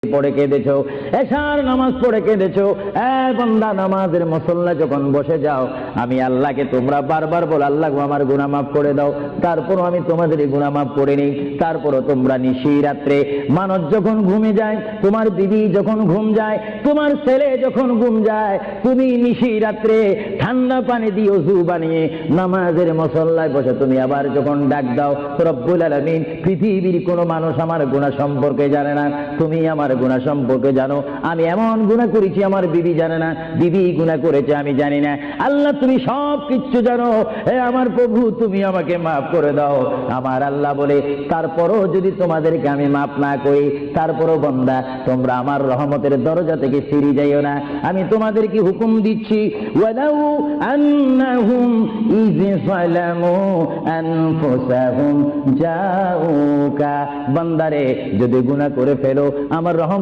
পড়ে কেঁদেছো, এশার নামাজ পড়ে কেঁদেছো। বান্দা, নামাজের মুসল্লা যখন বসে যাও, আমি আল্লাহকে তোমরা বারবার বল, আল্লাহ আমার গুনাহ মাফ করে দাও। তারপরও আমি তোমাদের গুনাহ মাফ করে নিই। তারপরও তোমরা নিশি রাত্রে, মানুষ যখন ঘুমে যায়, তোমার বিবি যখন ঘুম যায়, তোমার ছেলে যখন ঘুম যায়, তুমি নিশি রাত্রে ঠান্ডা পানি দিয়ে ওযু বানিয়ে নামাজের মুসল্লায় বসে তুমি আবার যখন ডাক দাও, রব্বুল আলামিন, পৃথিবীর কোনো মানুষ আমার গুনাহ সম্পর্কে জানে না, তুমি আমার গুনাহ সম্পর্কে জানো। আমি এমন গুনাহ করেছি আমার বিবি জানে না, বিবি গুনাহ করেছে আমি জানি না। আল্লাহ, তুমি সব কিচ্ছু জানো। হে আমার প্রভু, তুমি আমাকে মাফ করে দাও। আমার আল্লাহ বলে, তারপরও যদি তোমাদেরকে আমি মাফ না করি, তারপরও বান্দা তোমরা আমার রহমতের দরজা থেকে ফিরে যাইও না। আমি তোমাদেরকে হুকুম দিচ্ছি, ওয়ালাউ আন্নাহুম ইয যালামু আনফুসাহুম জাউকা, বান্দারে যদি গুনাহ করে ফেলো, আমার